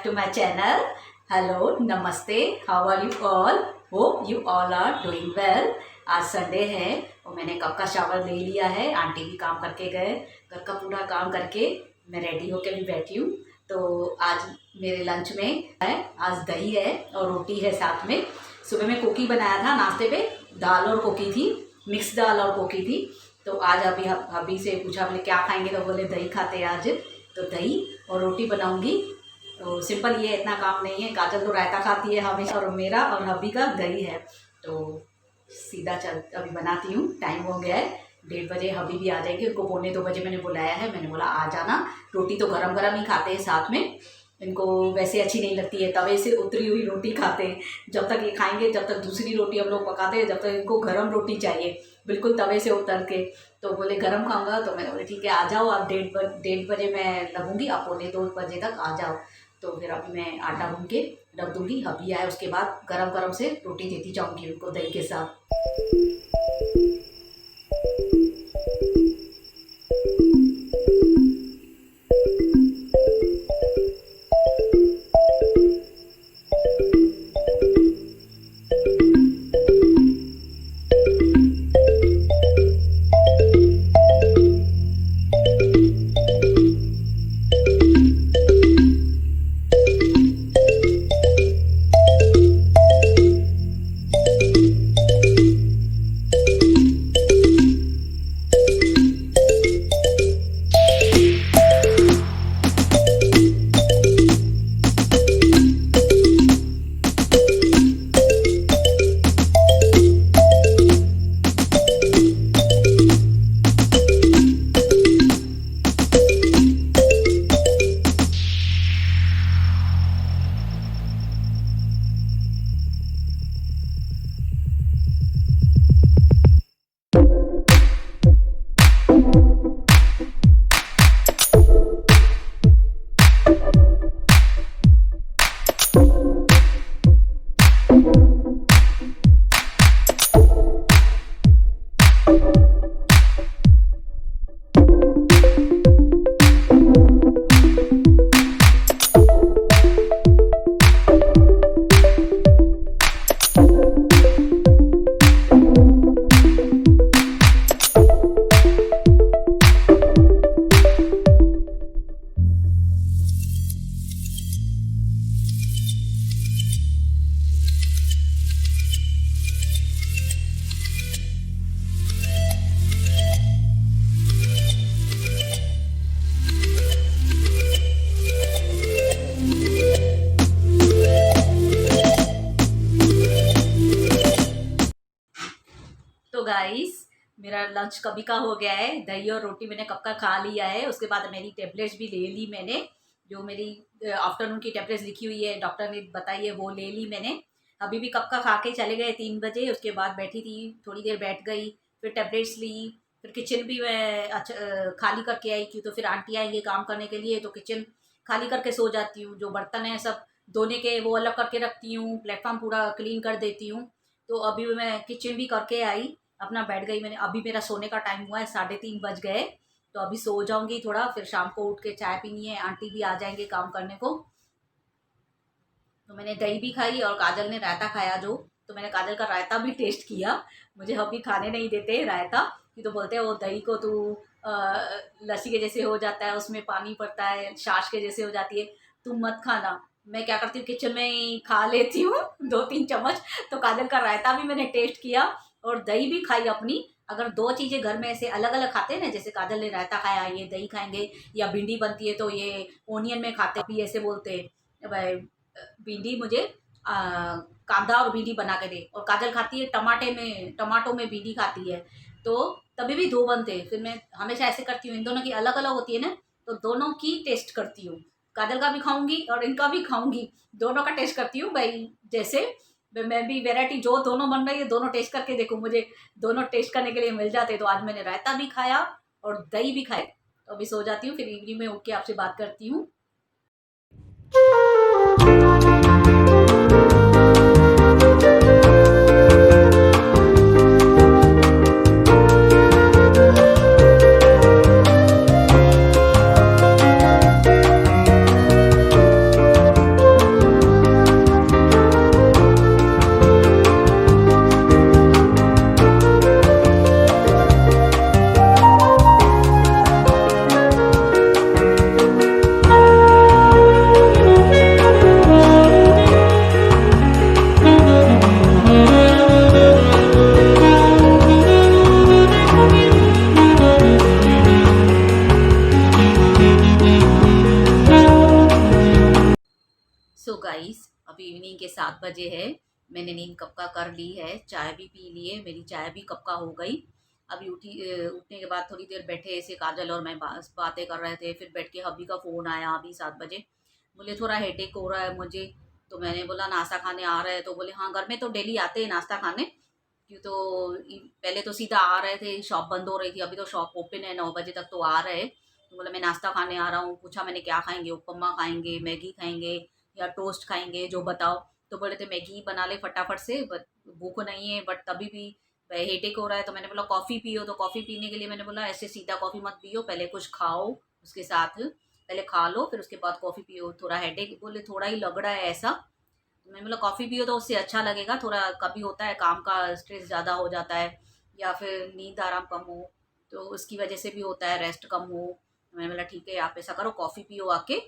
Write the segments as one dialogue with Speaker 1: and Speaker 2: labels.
Speaker 1: to my channel. Hello, namaste. How are you all? Hope you all are doing well. आज Sunday है और मैंने कब का शावर ले लिया है। आंटी भी काम करके गए, घर का पूरा काम करके मैं रेडी होकर भी बैठी हूँ। तो आज मेरे लंच में है, आज दही है और रोटी है साथ में। सुबह में कोकी बनाया था नाश्ते पे, दाल और कोकी थी, मिक्स दाल और कोकी थी। तो आज अभी से पूछा बोले क्या खाएंगे, तो बोले दही खाते हैं आज। तो दही और रोटी बनाऊंगी। तो सिंपल ये इतना काम नहीं है। काजल तो रायता खाती है हमेशा और मेरा और हबी का दही है। तो सीधा चल अभी बनाती हूँ। टाइम हो गया है 1:30 बजे, हबी भी आ जाएगी। उनको 1:45 बजे मैंने बुलाया है। मैंने बोला आ जाना। रोटी तो गरम गरम ही खाते हैं साथ में, इनको वैसे अच्छी नहीं लगती है, तवे से उतरी हुई रोटी खाते हैं। जब तक ये खाएंगे, जब तक दूसरी रोटी हम लोग पकाते हैं, जब तक इनको गरम रोटी चाहिए, बिल्कुल तवे से उतर के। तो बोले गरम खाऊंगा, तो मैंने बोले ठीक है आ जाओ आप। 1:30 बजे मैं लगूंगी, आप 1:45 बजे तक आ जाओ। तो फिर अभी मैं आटा गूंद के रख दूंगी। हबी आए उसके बाद गरम गरम से रोटी देती जाऊंगी उनको दही के साथ। तो गाइस मेरा लंच कभी का हो गया है। दही और रोटी मैंने कब का खा लिया है। उसके बाद मेरी टेबलेट्स भी ले ली मैंने, जो मेरी आफ्टरनून की टेबलेट्स लिखी हुई है, डॉक्टर ने बताई है, वो ले ली मैंने। अभी भी कब का खा के चले गए 3 बजे। उसके बाद बैठी थी, थोड़ी देर बैठ गई, फिर टेबलेट्स ली, फिर किचन भी मैं खाली करके आई थी। तो फिर आंटी आएंगे काम करने के लिए, तो किचन खाली करके सो जाती हूँ। जो बर्तन है सब धोने के वो अलग करके रखती हूँ, प्लेटफॉर्म पूरा क्लीन कर देती हूँ। तो अभी मैं किचन भी करके आई, अपना बैठ गई मैंने। अभी मेरा सोने का टाइम हुआ है, 3:30 बज गए। तो अभी सो जाऊंगी थोड़ा, फिर शाम को उठ के चाय पीनी है। आंटी भी आ जाएंगे काम करने को। तो मैंने दही भी खाई और काजल ने रायता खाया जो। तो मैंने काजल का रायता भी टेस्ट किया। मुझे अभी खाने नहीं देते रायता, कि तो बोलते हैं वो दही को तू लस्सी के जैसे हो जाता है, उसमें पानी पड़ता है, छाछ के जैसे हो जाती है, तुम मत खाना। मैं क्या करती हूँ, किचन में ही खा लेती हूँ 2-3 चम्मच। तो काजल का रायता भी मैंने टेस्ट किया और दही भी खाई अपनी। अगर 2 चीज़ें घर में ऐसे अलग अलग खाते हैं ना, जैसे काजल ने रायता खाया, ये दही खाएंगे, या भिंडी बनती है तो ये ओनियन में खाते भी ऐसे बोलते हैं भाई भिंडी मुझे कांदा और भिंडी बना के दे। और काजल खाती है टमाटो में भिंडी खाती है। तो तभी भी 2 बनते हैं। फिर मैं हमेशा ऐसे करती हूँ, इन दोनों की अलग अलग होती है ना, तो दोनों की टेस्ट करती हूँ। काजल का भी खाऊंगी और इनका भी खाऊंगी, दोनों का टेस्ट करती हूँ भाई। जैसे मैं भी वैरायटी जो दोनों बन रही है, दोनों टेस्ट करके देखूँ, मुझे दोनों टेस्ट करने के लिए मिल जाते। तो आज मैंने रायता भी खाया और दही भी खाए। तो अभी सो जाती हूँ, फिर इवनिंग में उठ के आपसे बात करती हूँ। बजे है, मैंने नींद कब का कर ली है, चाय भी पी ली है, मेरी चाय भी कब का हो गई। अभी उठने के बाद थोड़ी देर बैठे ऐसे काजल और मैं बातें कर रहे थे, फिर बैठ के हब्बी का फ़ोन आया अभी 7 बजे। बोले थोड़ा हेडेक हो रहा है मुझे, तो मैंने बोला नाश्ता खाने आ रहे हैं, तो बोले हाँ घर में तो डेली आते हैं नाश्ता खाने। क्यों तो पहले तो सीधा आ रहे थे, शॉप बंद हो रही थी, अभी तो शॉप ओपन है 9 बजे तक तो आ रहे। तो बोला मैं नाश्ता खाने आ रहा हूँ, पूछा मैंने क्या खाएंगे, उपमा खाएंगे, मैगी खाएंगे या टोस्ट खाएंगे जो बताओ। तो बोले थे मैगी बना ले फटाफट से, बट भूख नहीं है, बट तभी भी हेडेक हो रहा है। तो मैंने बोला कॉफ़ी पियो, तो कॉफ़ी पीने के लिए मैंने बोला ऐसे सीधा कॉफ़ी मत पियो, पहले कुछ खाओ उसके साथ, पहले खा लो फिर उसके बाद कॉफ़ी पियो, थोड़ा हेडेक बोले थोड़ा ही लग रहा है ऐसा। तो मैंने बोला कॉफ़ी पियो तो उससे अच्छा लगेगा, थोड़ा कभी होता है काम का स्ट्रेस ज़्यादा हो जाता है या फिर नींद आराम कम हो, तो उसकी वजह से भी होता है, रेस्ट कम हो। तो मैंने बोला ठीक है आप ऐसा करो कॉफ़ी पियो आके,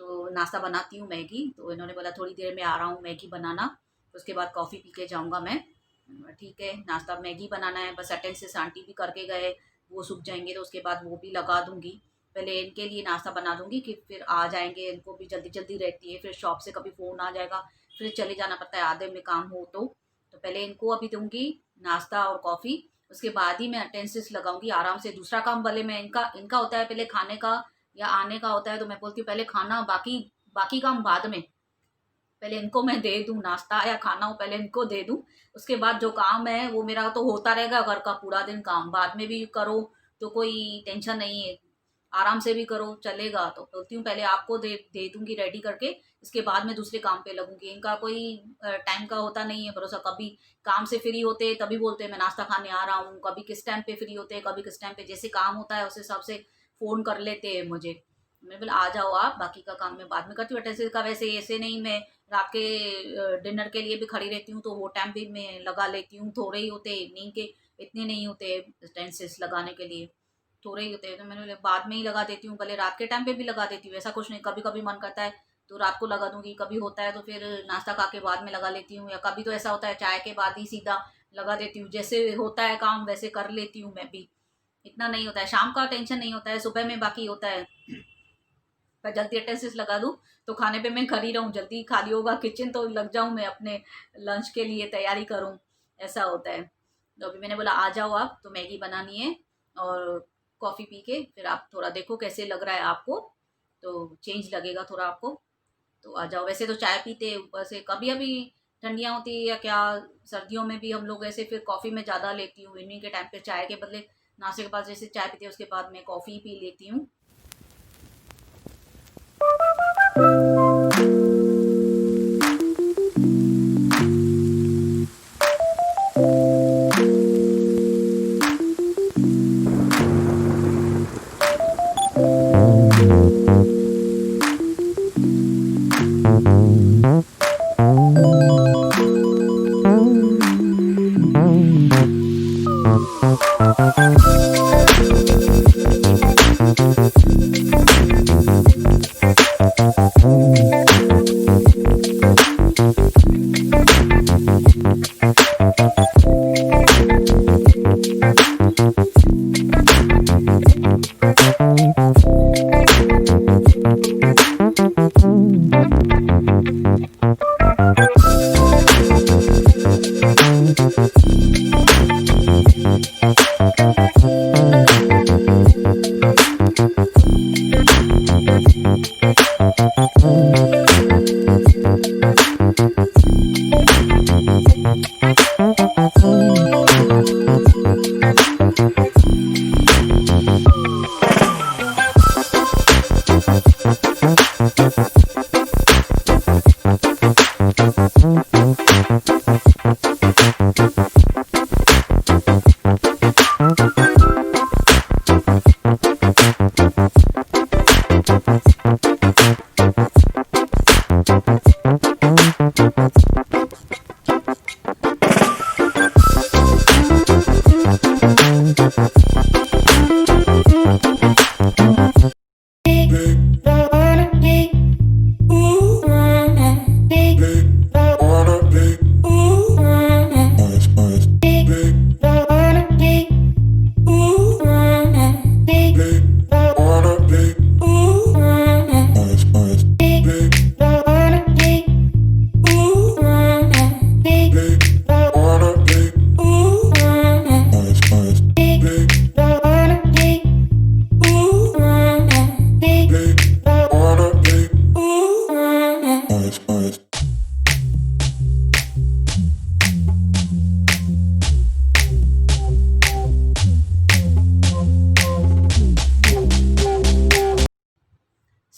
Speaker 1: तो नाश्ता बनाती हूँ मैगी। तो इन्होंने बोला थोड़ी देर में आ रहा हूँ मैगी बनाना, तो उसके बाद कॉफ़ी पी के जाऊँगा मैं। मैंने बोला, ठीक है नाश्ता मैगी बनाना है, बस अटेंडेंस आंटी भी करके गए, वो सूख जाएंगे तो उसके बाद वो भी लगा दूँगी। पहले इनके लिए नाश्ता बना दूँगी कि फिर आ जाएंगे, इनको भी जल्दी जल्दी रहती है, फिर शॉप से कभी फ़ोन आ जाएगा फिर चले जाना पड़ता है आधे में काम हो तो पहले इनको अभी दूंगी नाश्ता और कॉफ़ी, उसके बाद ही मैं अटेंडेंस लगाऊंगी आराम से। दूसरा काम भले मैं इनका इनका होता है पहले खाने का या आने का होता है, तो मैं बोलती हूँ पहले खाना, बाकी बाकी काम बाद में, पहले इनको मैं दे दूँ नाश्ता या खाना हो पहले इनको दे दूँ, उसके बाद जो काम है वो मेरा तो होता रहेगा, घर का पूरा दिन काम बाद में भी करो तो कोई टेंशन नहीं है, आराम से भी करो चलेगा। तो बोलती हूँ पहले आपको दे दे दूंगी रेडी करके, इसके बाद में दूसरे काम पे लगूंगी। इनका कोई टाइम का होता नहीं है भरोसा, कभी काम से फ्री होते तभी बोलते हैं मैं नाश्ता खाने आ रहा हूँ, कभी किस टाइम पे फ्री होते हैं, कभी किस टाइम पे जैसे काम होता है उस हिसाब से फ़ोन कर लेते हैं मुझे। मैं बोला आ जाओ आप, बाकी का काम मैं बाद में करती हूँ। ऐसे का वैसे ऐसे नहीं, मैं रात के डिनर के लिए भी खड़ी रहती हूँ तो वो टाइम भी मैं लगा लेती हूँ, थोड़े ही होते इवनिंग के, इतने नहीं होते टेंसेस लगाने के लिए, थोड़े ही होते हैं, तो मैंने बोला बाद में ही लगा देती हूँ, भले रात के टाइम पे भी लगा देती हूँ, ऐसा कुछ नहीं। कभी कभी मन करता है तो रात को लगा दूंगी, कभी होता है तो फिर नाश्ता खा के बाद में लगा लेती हूँ, या कभी तो ऐसा होता है चाय के बाद ही सीधा लगा देती हूँ, जैसे होता है काम वैसे कर लेती हूँ मैं भी, इतना नहीं होता है। शाम का टेंशन नहीं होता है, सुबह में बाकी होता है। पर जल्दी अटेंडेंस लगा दूँ तो खाने पे मैं खड़ी रहूँ, जल्दी खाली होगा किचन तो लग जाऊँ मैं अपने लंच के लिए तैयारी करूँ, ऐसा होता है। तो अभी मैंने बोला आ जाओ आप, तो मैगी बनानी है और कॉफ़ी पी के फिर आप थोड़ा देखो कैसे लग रहा है आपको, तो चेंज लगेगा थोड़ा आपको, तो आ जाओ। वैसे तो चाय पीते हैं ऊपर से, कभी अभी ठंडियाँ होती है या क्या सर्दियों में भी हम लोग ऐसे फिर कॉफ़ी में ज़्यादा लेती हूँ, इवनिंग के टाइम पे चाय के बदले नाश्ते के बाद जैसे चाय पीते हैं उसके बाद मैं कॉफ़ी पी लेती हूँ।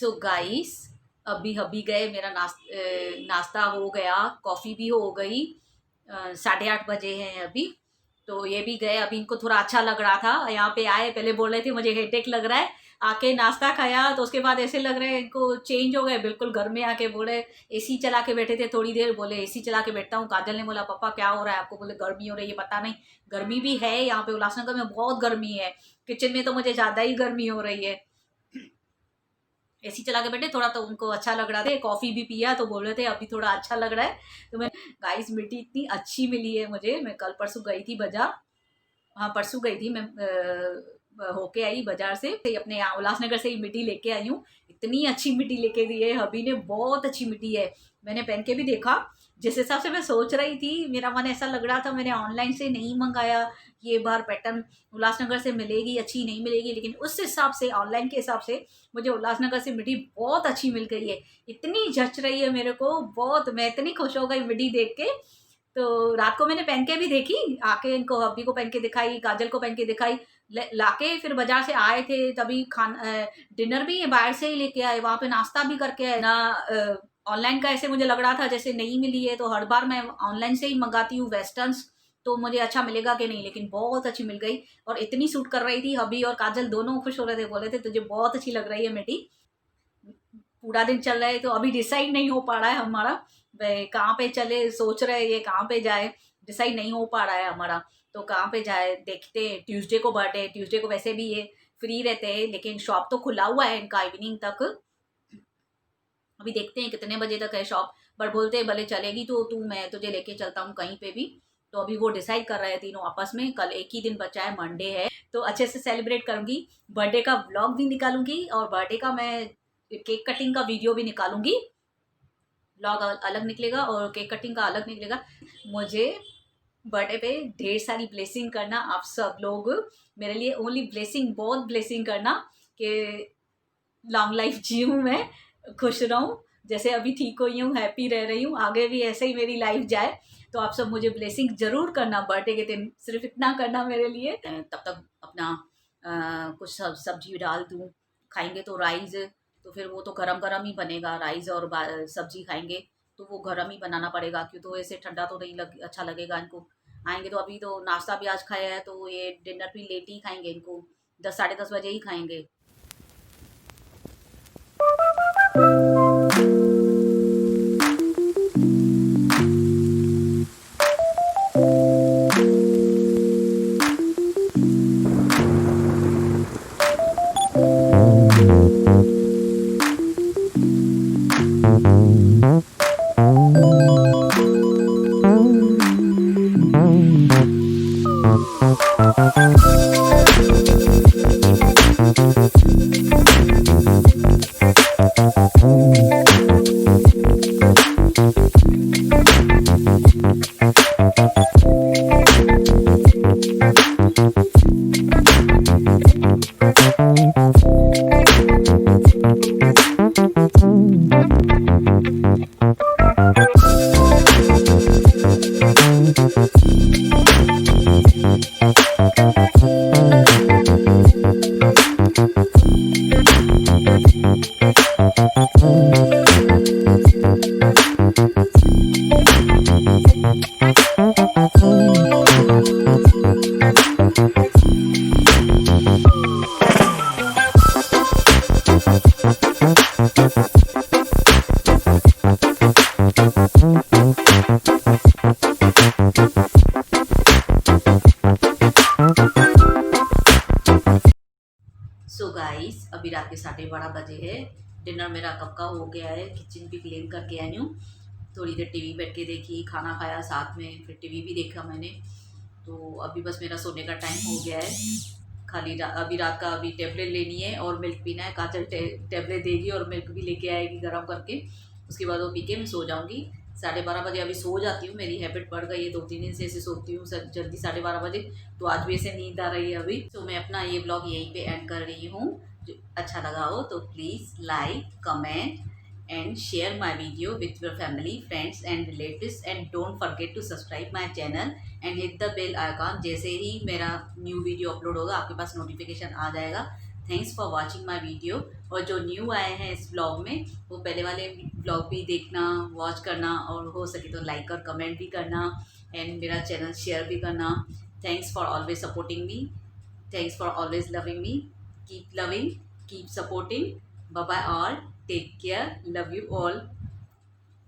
Speaker 1: सो गाइस, अभी अभी गए, मेरा नाश्ता हो गया, कॉफ़ी भी हो गई। 8:30 बजे हैं अभी। तो ये भी गए, अभी इनको थोड़ा अच्छा लग रहा था, यहाँ पे आए, पहले बोल रहे थे मुझे हेडेक लग रहा है, आके नाश्ता खाया तो उसके बाद ऐसे लग रहा है इनको चेंज हो गए बिल्कुल। घर में आके बोले, एसी चला के बैठे थे थोड़ी देर, बोले एसी चला के बैठता हूँ। काजल ने बोला पापा क्या हो रहा है आपको, बोले गर्मी हो रही है। पता नहीं, गर्मी भी है यहाँ पे उल्लासनगर में, बहुत गर्मी है। किचन में तो मुझे ज़्यादा ही गर्मी हो रही है। एसी चला के बैठे, थोड़ा तो उनको अच्छा लग रहा था, कॉफ़ी भी पिया तो बोल रहे थे अभी थोड़ा अच्छा लग रहा है। तो मैं, गाइस मिट्टी इतनी अच्छी मिली है मुझे, मैं कल परसों गई थी बाजार, हाँ परसों गई थी मैं, होके आई बाजार से, अपने यहाँ उल्लासनगर से ही मिट्टी लेके आई हूँ। इतनी अच्छी मिट्टी लेके दी है हबी ने, बहुत अच्छी मिट्टी है। मैंने पहन के भी देखा, जिस हिसाब से मैं सोच रही थी, मेरा मन ऐसा लग रहा था, मैंने ऑनलाइन से नहीं मंगाया। ये बार पैटर्न उल्लासनगर से मिलेगी, अच्छी नहीं मिलेगी, लेकिन उस हिसाब से, ऑनलाइन के हिसाब से मुझे उल्लासनगर से मिट्टी बहुत अच्छी मिल गई है। इतनी जच रही है मेरे को, बहुत, मैं इतनी खुश हो गई मिट्टी देख के। तो रात को मैंने पहन के भी देखी, आके इनको, हब्बी को पहन के दिखाई, काजल को पहन के दिखाई, लाके फिर बाजार से आए थे तभी डिनर भी बाहर से ही लेके आए, वहाँ पे नाश्ता भी करके आए ना। ऑनलाइन का ऐसे मुझे लग रहा था जैसे नहीं मिली है, तो हर बार मैं ऑनलाइन से ही मंगाती हूँ वेस्टर्न्स, तो मुझे अच्छा मिलेगा कि नहीं, लेकिन बहुत अच्छी मिल गई और इतनी सूट कर रही थी। हबी और काजल दोनों खुश हो रहे थे, बोले थे तुझे बहुत अच्छी लग रही है मिट्टी। पूरा दिन चल रहा है तो अभी डिसाइड नहीं हो पा रहा है हमारा, कहाँ पे चले, सोच रहे हैं ये कहाँ पे जाए, डिसाइड नहीं हो पा रहा है हमारा। तो कहाँ पे जाए देखते हैं। ट्यूसडे को बर्थडे है, ट्यूसडे को वैसे भी ये फ्री रहते हैं, लेकिन शॉप तो खुला हुआ है इनका इवनिंग तक। अभी देखते हैं कितने बजे तक है शॉप, पर बोलते हैं भले चलेगी तो तू, मैं तुझे लेके चलता हूँ कहीं पे भी। तो अभी वो डिसाइड कर रहे हैं तीनों आपस में। कल एक ही दिन बचा है, मंडे है, तो अच्छे से सेलिब्रेट करूंगी। बर्थडे का व्लॉग भी निकालूंगी और बर्थडे का मैं केक कटिंग का वीडियो भी निकालूंगी। व्लॉग अलग निकलेगा और केक कटिंग का अलग निकलेगा। मुझे बर्थडे पे ढेर सारी ब्लेसिंग करना आप सब लोग, मेरे लिए ओनली ब्लेसिंग, बहुत ब्लेसिंग करना कि लॉन्ग लाइफ जीऊँ मैं, खुश रहूँ, जैसे अभी ठीक हुई हूँ, हैप्पी रह रही हूँ, आगे भी ऐसे ही मेरी लाइफ जाए। तो आप सब मुझे ब्लेसिंग ज़रूर करना बर्थडे के दिन, सिर्फ इतना करना मेरे लिए। तब तक अपना कुछ सब्जी डाल दूँ, खाएंगे तो राइस, तो फिर वो तो गरम गरम ही बनेगा, राइस और सब्जी खाएंगे तो वो गरम ही बनाना पड़ेगा, क्यों तो ऐसे ठंडा तो नहीं अच्छा लगेगा इनको। आएंगे तो, अभी तो नाश्ता भी आज खाया है, तो ये डिनर भी लेट ही खाएंगे, इनको 10 साढ़े 10 बजे ही खाएंगे। सो गाइस, अभी रात के 12:30 बजे है, डिनर मेरा कब का हो गया है, किचन भी क्लीन करके आई हूँ। थोड़ी देर टीवी बैठ के देखी, खाना खाया साथ में, फिर टीवी भी देखा मैंने। तो अभी बस मेरा सोने का टाइम हो गया है। खाली अभी रात का अभी टेबलेट लेनी है और मिल्क पीना है। काजल टेबलेट देगी और मिल्क भी लेके आएगी गर्म करके, उसके बाद वो पी के मैं सो जाऊँगी। 12:30 बजे अभी सो जाती हूँ, मेरी हैबिट पड़ गई है, 2-3 दिन से ऐसे सोती हूँ जल्दी 12:30 बजे। तो आज भी ऐसे नींद आ रही है अभी। तो मैं अपना ये ब्लॉग यहीं पे एंड कर रही हूँ। जो अच्छा लगा हो तो please like, comment and share my video with your family, friends and relatives, and don't forget to subscribe my channel and hit the bell icon। जैसे ही मेरा न्यू वीडियो अपलोड होगा आपके पास नोटिफिकेशन आ जाएगा। Thanks for watching my video. और जो new आए हैं इस ब्लॉग में, वो पहले वाले ब्लॉग भी देखना, वॉच करना, और हो सके तो लाइक और कमेंट भी करना, एंड मेरा चैनल शेयर भी करना। Thanks for always supporting me, thanks for always loving me. Keep loving, keep supporting. Bye bye, all take care, love you all.